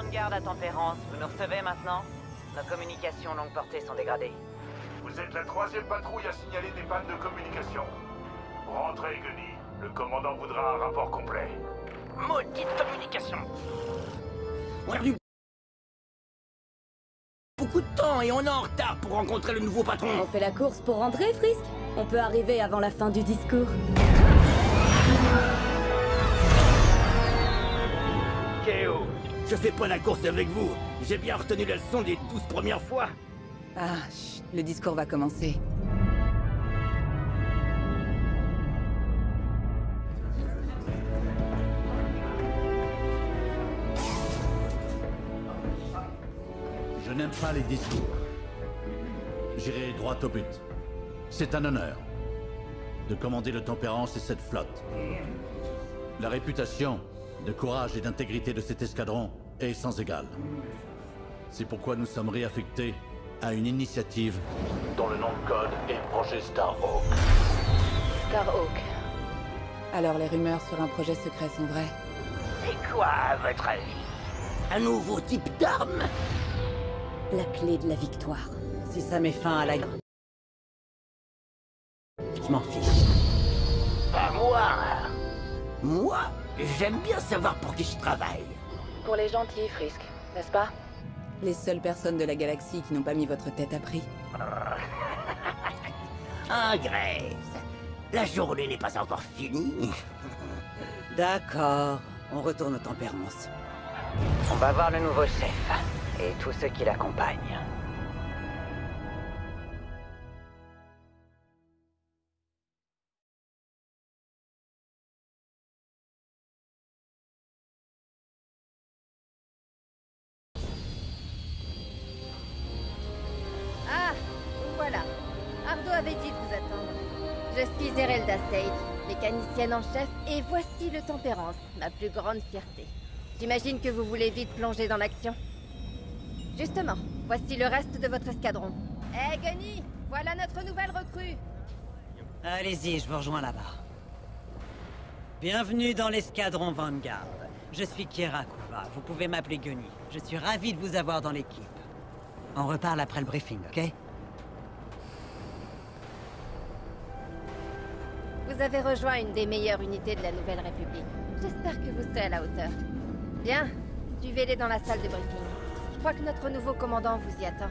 Vanguard à Tempérance, vous nous recevez maintenant? Nos communications longue portée sont dégradées. Vous êtes la 3e patrouille à signaler des pannes de communication. Rentrez, Gunny. Le commandant voudra un rapport complet. Maudite communication! On a perdu beaucoup de temps et on est en retard pour rencontrer le nouveau patron. On fait la course pour rentrer, Frisk? On peut arriver avant la fin du discours. K.O. Je fais pas la course avec vous. J'ai bien retenu la leçon des 12 premières fois. Ah, chut, le discours va commencer. Je n'aime pas les discours. J'irai droit au but. C'est un honneur de commander le Tempérance et cette flotte. La réputation de courage et d'intégrité de cet escadron est sans égale. C'est pourquoi nous sommes réaffectés à une initiative dont le nom de code est Projet Starhawk. Starhawk. Alors les rumeurs sur un projet secret sont vraies? C'est quoi, à votre avis? Un nouveau type d'arme. La clé de la victoire. Si ça met fin à la guerre, je m'en fiche. Pas moi! Moi, j'aime bien savoir pour qui je travaille. Pour les gentils, Frisk, n'est-ce pas? Les seules personnes de la galaxie qui n'ont pas mis votre tête à prix. Ah, Grace, la journée n'est pas encore finie. D'accord, on retourne au Tempérance. On va voir le nouveau chef et tous ceux qui l'accompagnent. Ah, vous voilà. Ardo avait dit de vous attendre. Je suis Zerelda Sage, mécanicienne en chef, et voici le Tempérance, ma plus grande fierté. J'imagine que vous voulez vite plonger dans l'action. Justement, voici le reste de votre escadron. Hé, Gunny, voilà notre nouvelle recrue. Allez-y, je vous rejoins là-bas. Bienvenue dans l'escadron Vanguard. Je suis Kiera Kuva, vous pouvez m'appeler Gunny. Je suis ravi de vous avoir dans l'équipe. On reparle après le briefing, ok? Vous avez rejoint une des meilleures unités de la Nouvelle République. J'espère que vous serez à la hauteur. Bien, suivez-les dans la salle de briefing. Je crois que notre nouveau commandant vous y attend.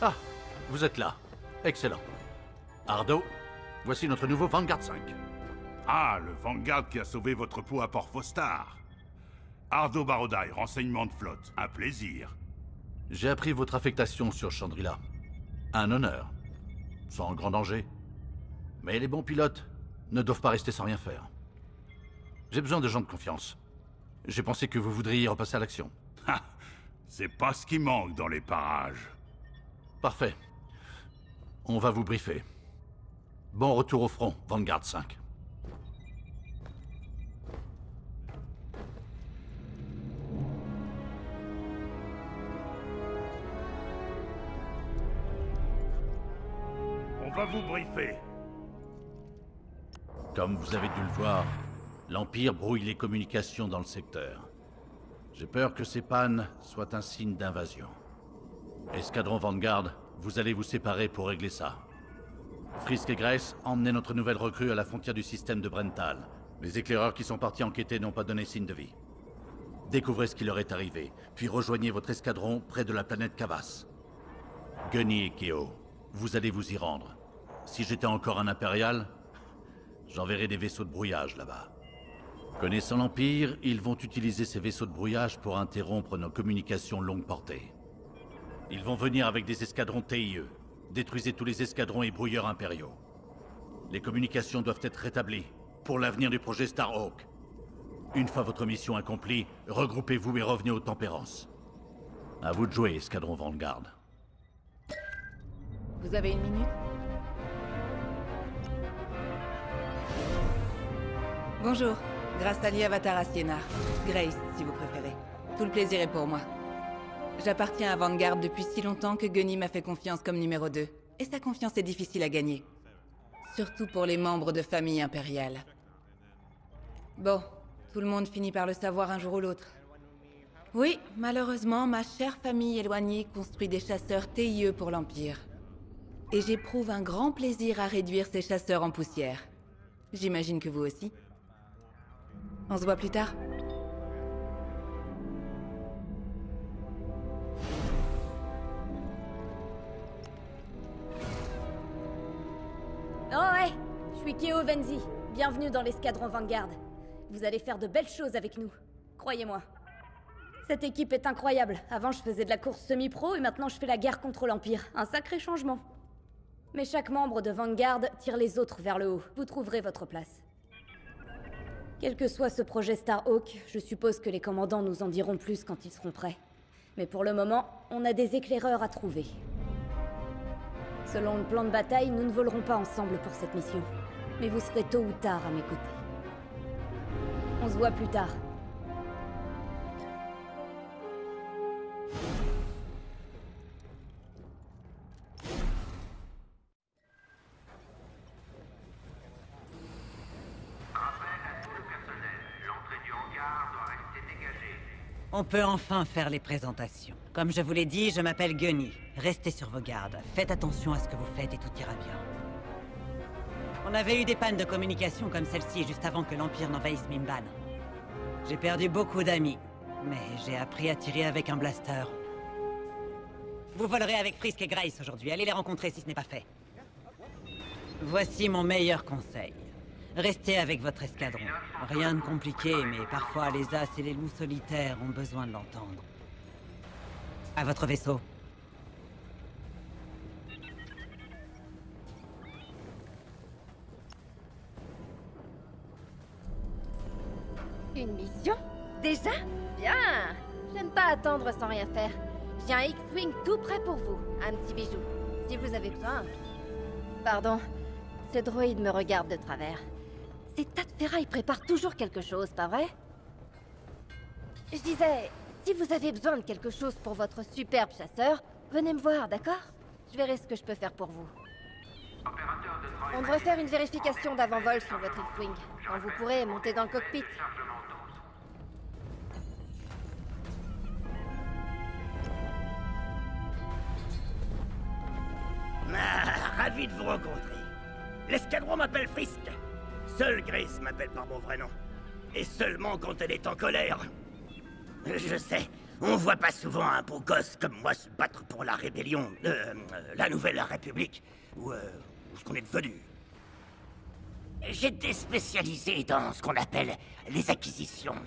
Ah, vous êtes là. Excellent. Ardo, voici notre nouveau Vanguard 5. Ah, le Vanguard qui a sauvé votre peau à Port Fostar. Ardo Barodai, renseignement de flotte. Un plaisir. J'ai appris votre affectation sur Chandrila. Un honneur. Sans grand danger. Mais les bons pilotes ne doivent pas rester sans rien faire. J'ai besoin de gens de confiance. J'ai pensé que vous voudriez repasser à l'action. Ha! C'est pas ce qui manque dans les parages. Parfait. On va vous briefer. Bon retour au front, Vanguard 5. On va vous briefer. Comme vous avez dû le voir, l'Empire brouille les communications dans le secteur. J'ai peur que ces pannes soient un signe d'invasion. Escadron Vanguard, vous allez vous séparer pour régler ça. Frisk et Grace, emmenez notre nouvelle recrue à la frontière du système de Brental. Les éclaireurs qui sont partis enquêter n'ont pas donné signe de vie. Découvrez ce qui leur est arrivé, puis rejoignez votre escadron près de la planète Kavas. Gunny et K.O., vous allez vous y rendre. Si j'étais encore un impérial, j'enverrais des vaisseaux de brouillage là-bas. Connaissant l'Empire, ils vont utiliser ces vaisseaux de brouillage pour interrompre nos communications longue portée. Ils vont venir avec des escadrons TIE. Détruisez tous les escadrons et brouilleurs impériaux. Les communications doivent être rétablies pour l'avenir du projet Starhawk. Une fois votre mission accomplie, regroupez-vous et revenez aux Tempérances. À vous de jouer, escadron Vanguard. Vous avez une minute? Bonjour, Grastali Avatar Asienar. Grace, si vous préférez. Tout le plaisir est pour moi. J'appartiens à Vanguard depuis si longtemps que Gunny m'a fait confiance comme numéro 2. Et sa confiance est difficile à gagner. Surtout pour les membres de famille impériale. Bon, tout le monde finit par le savoir un jour ou l'autre. Oui, malheureusement, ma chère famille éloignée construit des chasseurs TIE pour l'Empire. Et j'éprouve un grand plaisir à réduire ces chasseurs en poussière. J'imagine que vous aussi. On se voit plus tard. Oh ouais, je suis Keo Venzi. Bienvenue dans l'escadron Vanguard. Vous allez faire de belles choses avec nous. Croyez-moi. Cette équipe est incroyable. Avant, je faisais de la course semi-pro et maintenant je fais la guerre contre l'Empire. Un sacré changement. Mais chaque membre de Vanguard tire les autres vers le haut. Vous trouverez votre place. Quel que soit ce projet Starhawk, je suppose que les commandants nous en diront plus quand ils seront prêts. Mais pour le moment, on a des éclaireurs à trouver. Selon le plan de bataille, nous ne volerons pas ensemble pour cette mission. Mais vous serez tôt ou tard à mes côtés. On se voit plus tard. On peut enfin faire les présentations. Comme je vous l'ai dit, je m'appelle Gunny. Restez sur vos gardes. Faites attention à ce que vous faites et tout ira bien. On avait eu des pannes de communication comme celle-ci juste avant que l'Empire n'envahisse Mimban. J'ai perdu beaucoup d'amis, mais j'ai appris à tirer avec un blaster. Vous volerez avec Frisk et Grace aujourd'hui. Allez les rencontrer si ce n'est pas fait. Voici mon meilleur conseil. Restez avec votre escadron. Rien de compliqué, mais parfois les as et les loups solitaires ont besoin de l'entendre. À votre vaisseau. Une mission? Déjà? Bien! J'aime pas attendre sans rien faire. J'ai un X-Wing tout prêt pour vous. Un petit bijou. Si vous avez besoin. Pardon. Ce droïde me regarde de travers. Ces tas de ferrailles préparent toujours quelque chose, pas vrai? Je disais, si vous avez besoin de quelque chose pour votre superbe chasseur, venez me voir, d'accord? Je verrai ce que je peux faire pour vous. On devrait faire une vérification d'avant-vol sur votre X-Wing, quand vous pourrez monter dans le cockpit. Ah, ravi de vous rencontrer. L'escadron m'appelle Frisk. Seule Grace m'appelle par mon vrai nom. Et seulement quand elle est en colère. Je sais, on voit pas souvent un beau gosse comme moi se battre pour la rébellion, la Nouvelle République, ou ce qu'on est devenu. J'étais spécialisé dans ce qu'on appelle les acquisitions.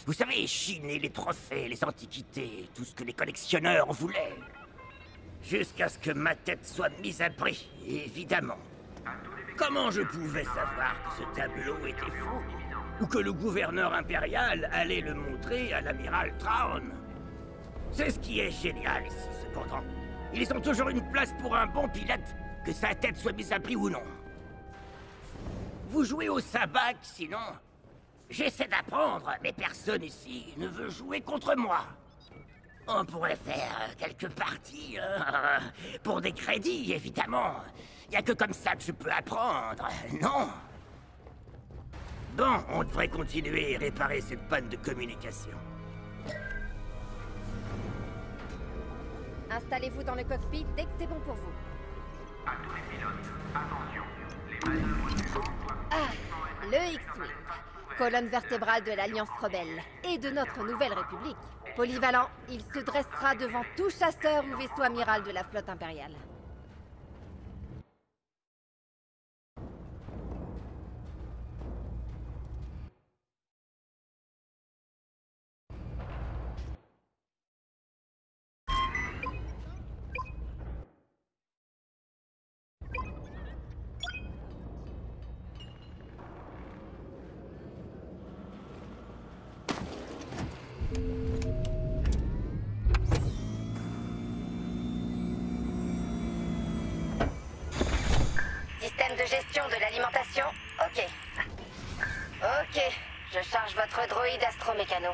Vous savez, chiner les trophées, les antiquités, tout ce que les collectionneurs voulaient. Jusqu'à ce que ma tête soit mise à prix, évidemment. Comment je pouvais savoir que ce tableau était faux? Ou que le gouverneur impérial allait le montrer à l'amiral Traun? C'est ce qui est génial ici, cependant. Ils ont toujours une place pour un bon pilote, que sa tête soit mise à prix ou non. Vous jouez au sabac, sinon? J'essaie d'apprendre, mais personne ici ne veut jouer contre moi. On pourrait faire quelques parties, pour des crédits, évidemment. Y a que comme ça que je peux apprendre, non? Bon, on devrait continuer et réparer cette panne de communication. Installez-vous dans le cockpit dès que c'est bon pour vous. À tous les pilotes, attention. Les manœuvres suivantes Ah, le X-Wing. Colonne vertébrale de l'Alliance rebelle et de notre nouvelle République. Polyvalent, il se dressera devant tout chasseur ou vaisseau amiral de la flotte impériale. Système de gestion de l'alimentation? Ok. Ok, je charge votre droïde astromécano.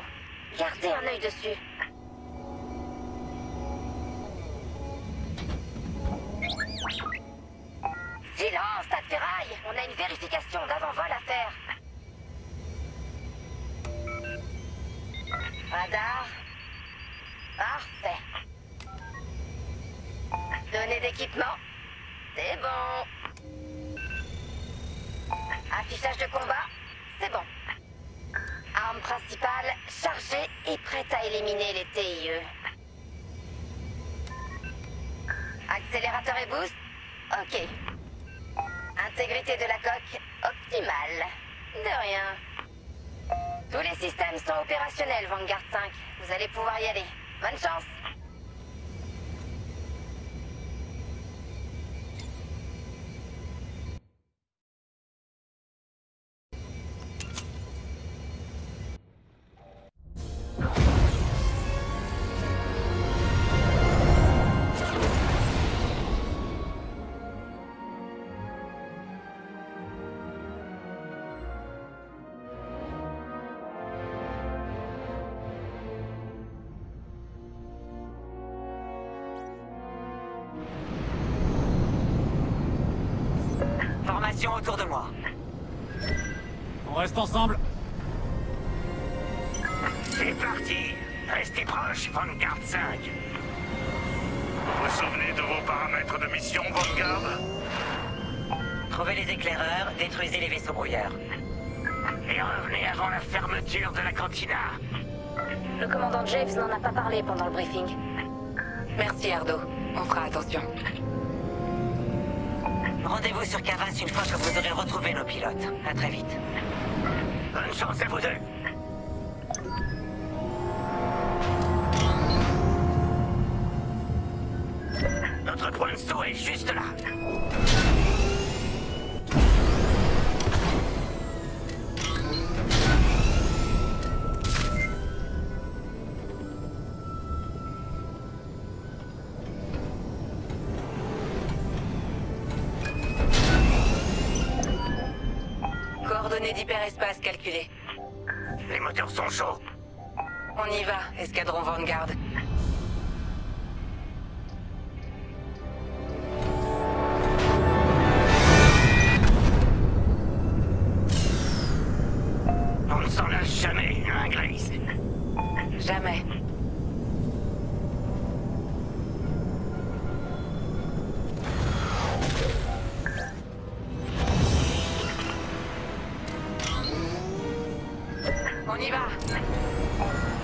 Gardez un œil dessus. Silence, tas de ferraille! Maintenant, c'est bon. Affichage de combat, c'est bon. Arme principale chargée et prête à éliminer les TIE. Accélérateur et boost, ok. Intégrité de la coque, optimale. De rien. Tous les systèmes sont opérationnels, Vanguard 5. Vous allez pouvoir y aller. Bonne chance. Formation autour de moi. On reste ensemble. C'est parti. Restez proches, Vanguard 5. Vous vous souvenez de vos paramètres de mission, Vanguard? Trouvez les éclaireurs, détruisez les vaisseaux brouilleurs. Et revenez avant la fermeture de la cantina. Le commandant Javes n'en a pas parlé pendant le briefing. Merci, Ardo. On fera attention. Rendez-vous sur Cavas une fois que vous aurez retrouvé nos pilotes. À très vite. Bonne chance à vous deux. Notre point de saut est juste là. Coordonnées d'hyperespace calculées. Les moteurs sont chauds. On y va, escadron Vanguard. On ne s'en lâche jamais, hein, Grace? Jamais. On y va.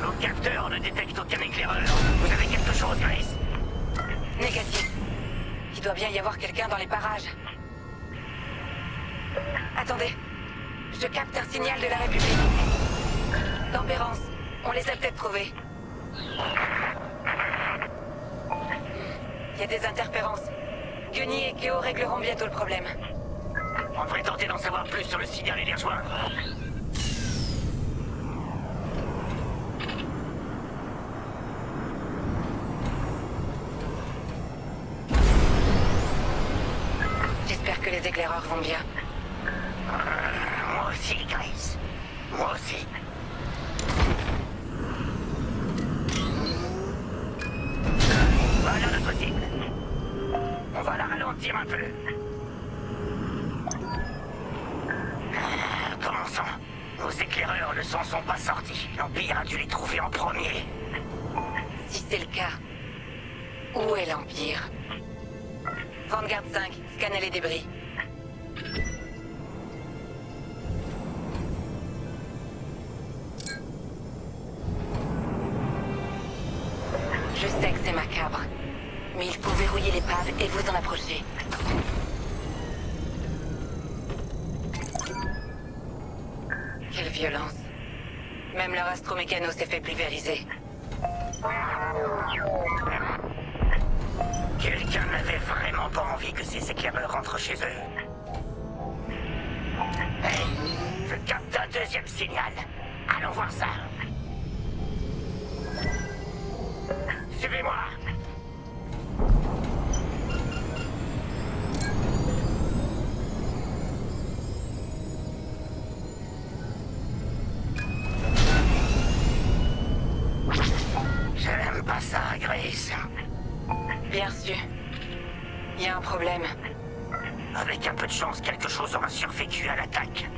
Nos capteurs ne détectent aucun éclaireur. Vous avez quelque chose, Grace? Négatif. Il doit bien y avoir quelqu'un dans les parages. Attendez. Je capte un signal de la République. Tempérance. On les a peut-être trouvés. Il y a des interférences. Gunny et Keo régleront bientôt le problème. On devrait tenter d'en savoir plus sur le signal et les rejoindre. J'espère que les éclaireurs vont bien. Moi aussi, Grace. Moi aussi. Voilà notre cible. On va la ralentir un peu. Commençons. Nos éclaireurs ne s'en sont pas sortis. L'Empire a dû les trouver en premier. Si c'est le cas, où est l'Empire? Vanguard 5, scannez les débris. Je sais que c'est macabre, mais il faut verrouiller l'épave et vous en approcher. Quelle violence. Même leur astromécano s'est fait pulvériser. Quelqu'un n'avait vraiment pas envie que ces éclaireurs rentrent chez eux. Hey, je capte un deuxième signal. Allons voir ça. Suivez-moi. J'aime pas ça, Grace. Bien sûr. Il y a un problème. Avec un peu de chance, quelque chose aura survécu à l'attaque.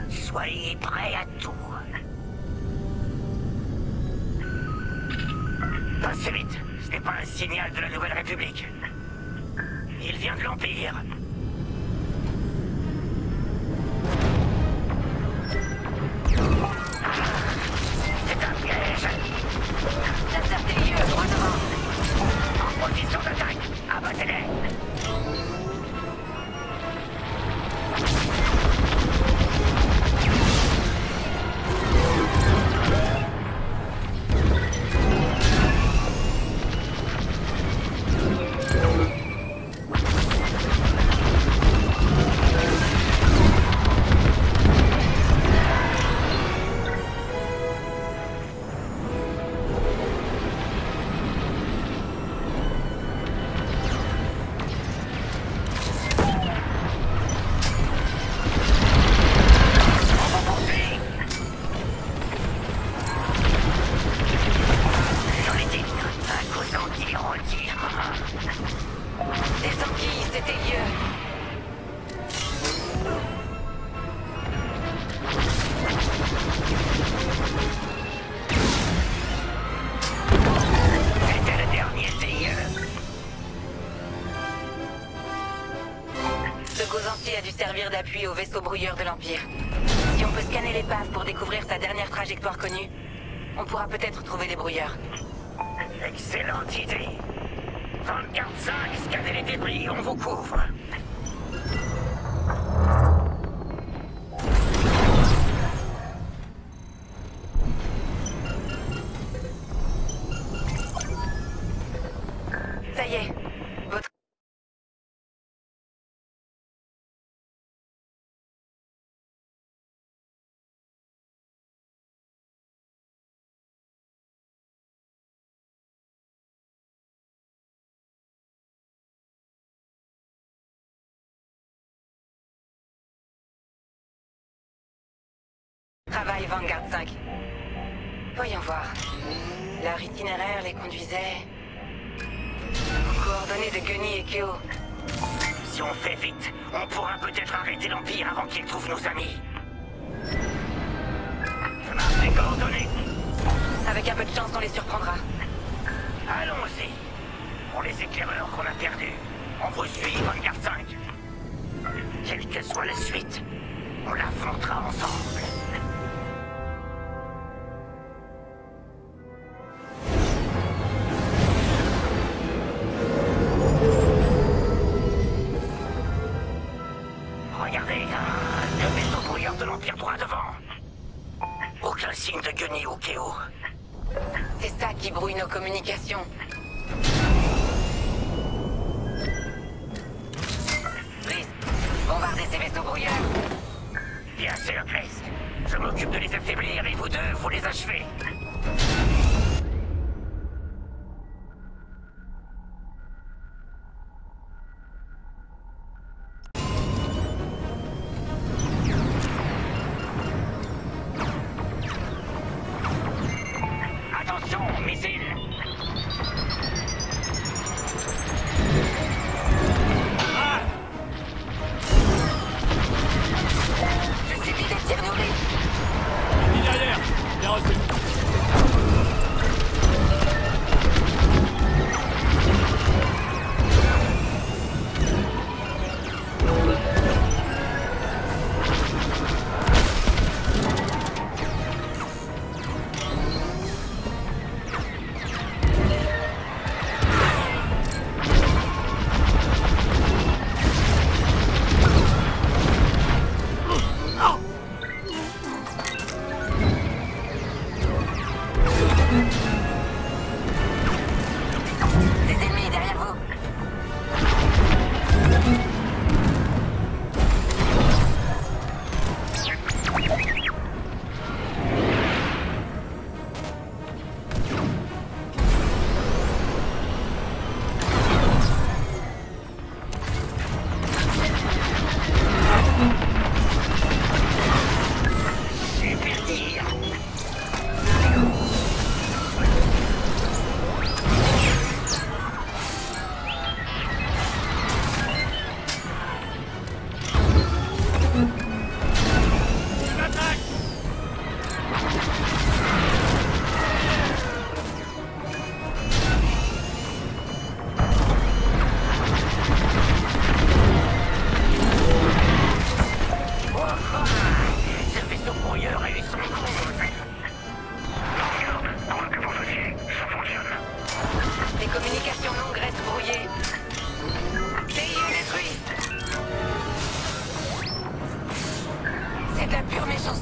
Soyez prêts à tout. Passez vite, ce n'est pas un signal de la Nouvelle République. vient de l'Empire. C'est un piège. Chasseur TIE, droit devant. En position d'attaque. Abattez-les. A dû servir d'appui au vaisseau brouilleur de l'Empire. Si on peut scanner l'épave pour découvrir sa dernière trajectoire connue, on pourra peut-être trouver les brouilleurs. Excellente idée. Vanguard 5, scannez les débris, on vous couvre. Ça y est. Votre... Travail Vanguard 5. Voyons voir. Leur itinéraire les conduisait aux coordonnées de Gunny et Keo. Si on fait vite, on pourra peut-être arrêter l'Empire avant qu'ils trouvent nos amis. Je marque les coordonnées. Avec un peu de chance, on les surprendra. Allons-y. Pour les éclaireurs qu'on a perdus, on vous suit, Vanguard 5. Quelle que soit la suite, on l'affrontera ensemble. Regardez, deux vaisseaux brouilleurs de l'Empire droit devant. Aucun signe de Gunny ou Keo. C'est ça qui brouille nos communications. Chris, bombardez ces vaisseaux brouilleurs. Bien sûr, Chris. Je m'occupe de les affaiblir et vous deux, vous les achevez. Attention, missile. Je subis des tirs nourris. Ennemi derrière. Bien reçu.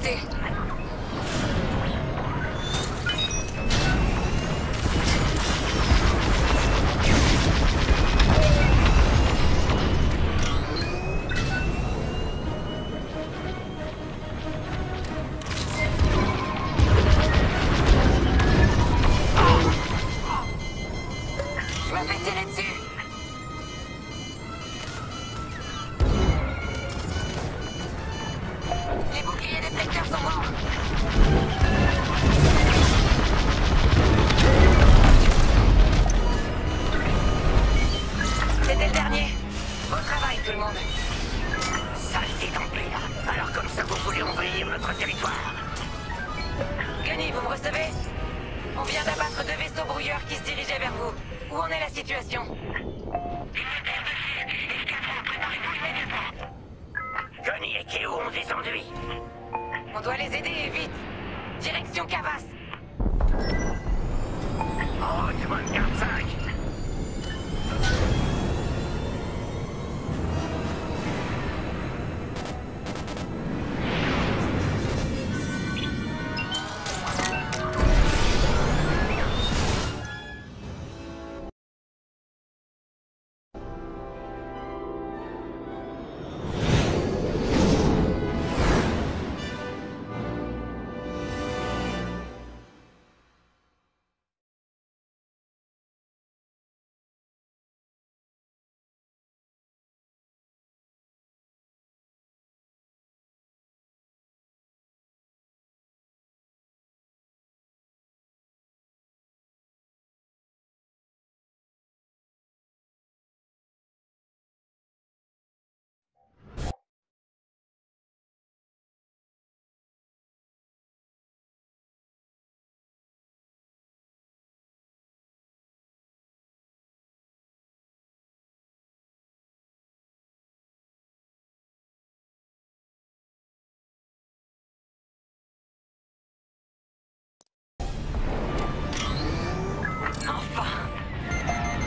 boosté. Je me fais tirer dessus. Les boucliers déflecteurs sont morts. C'était le dernier. Bon travail, tout le monde. Saleté d'Empire. Alors comme ça, vous voulez envahir notre territoire? Gunny, vous me recevez? On vient d'abattre 2 vaisseaux brouilleurs qui se dirigeaient vers vous. Où en est la situation? Gunny et Keo ont des ennuis. On doit les aider, et vite. Direction Cavas. Oh, tu vois une carte 5.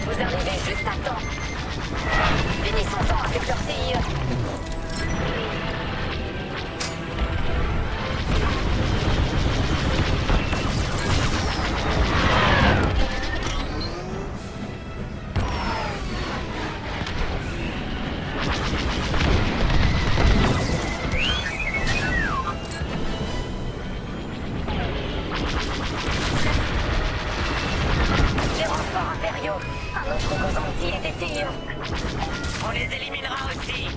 Vous arrivez juste à temps. Finissons-en avec leur CIE. Des renforts impériaux. Un autre composante et des TIE. On les éliminera aussi.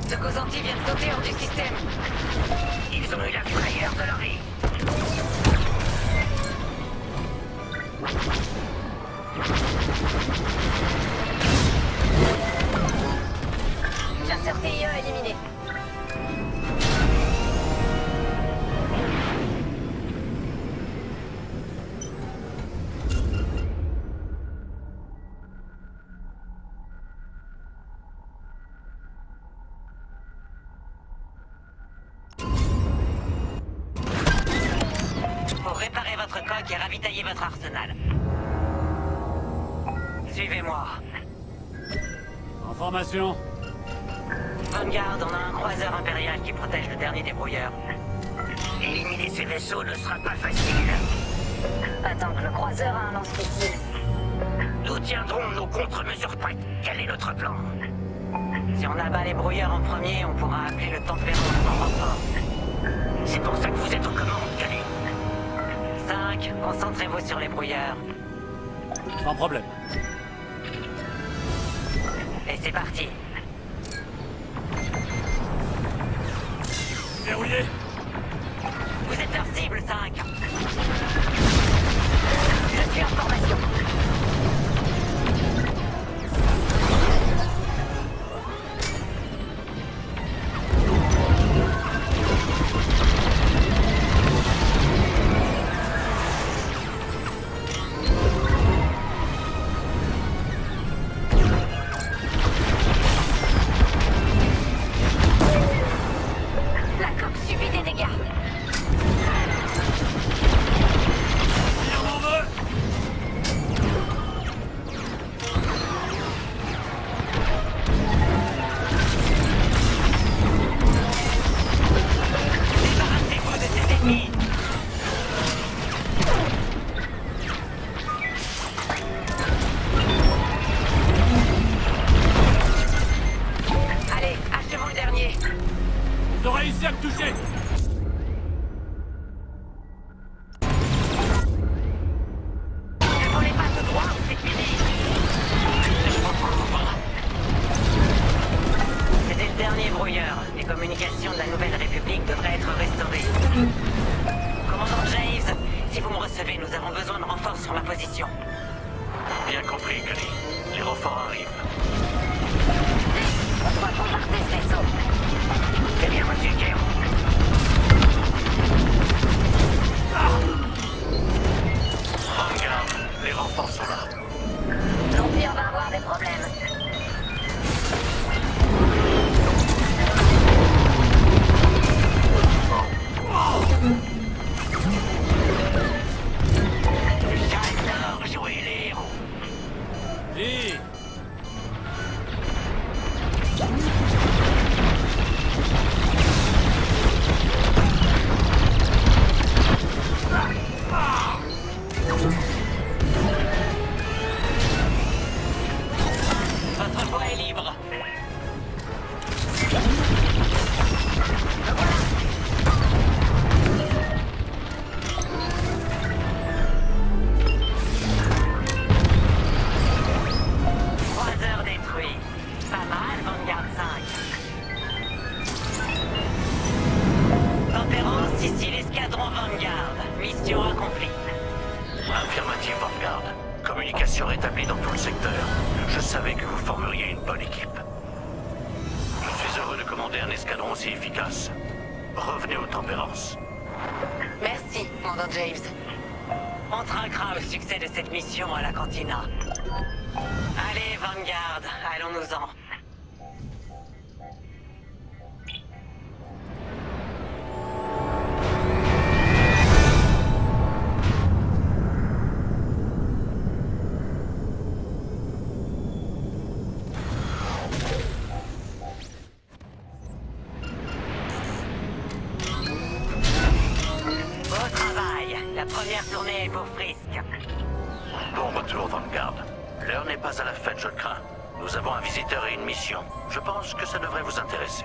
Ce Cosanti vient de sauter hors du système. Ils ont eu la frayeur de leur vie. Chasseur TIE éliminé. Pour réparer votre coque et ravitailler votre arsenal. Suivez-moi. En formation. Vanguard, on a un croiseur impérial qui protège le dernier débrouilleur. Éliminer ces vaisseaux ne sera pas facile. Attends que le croiseur a un lance-missile. Nous tiendrons nos contre-mesures prêtes. Quel est notre plan? Si on abat les brouilleurs en premier, on pourra appeler le tempérant sans renfort. C'est pour ça que vous êtes aux commandes, Gunny. 5, concentrez-vous sur les brouilleurs. Sans problème. Et c'est parti. Verrouillé. Vous êtes leur cible, 5. Je suis en formation. La coque subit des dégâts. ennemi. Allez, achevons le dernier. Ils ont réussi à me toucher. Ne voulez pas tout droit ou c'est fini. C'était le dernier brouilleur. Les communications de la Nouvelle République devraient être restaurées. Commandant James, si vous me recevez, nous avons besoin de renforts sur ma position. Bien compris, Gunny. Les renforts arrivent. On doit bombarder ce vaisseau. C'est bien reçu, Kéo. Vanguard, les renforts sont là. L'Empire va avoir des problèmes. J'adore jouer les héros. Dis. Votre voie est libre. Croiseur détruit. Pas mal, Vanguard 5. Tempérance, ici l'escadron Vanguard. Mission accomplie. Affirmative, Vanguard. Communication rétablie dans tout le secteur. Je savais que vous formeriez une bonne équipe. Je suis heureux de commander un escadron aussi efficace. Revenez aux tempérances. Merci, commandant James. On trinquera au succès de cette mission à la cantina. Allez, Vanguard, allons-nous-en. Beau travail. La première tournée est pour Frisk. Bon retour, Vanguard. L'heure n'est pas à la fête, je le crains. Nous avons un visiteur et une mission. Je pense que ça devrait vous intéresser.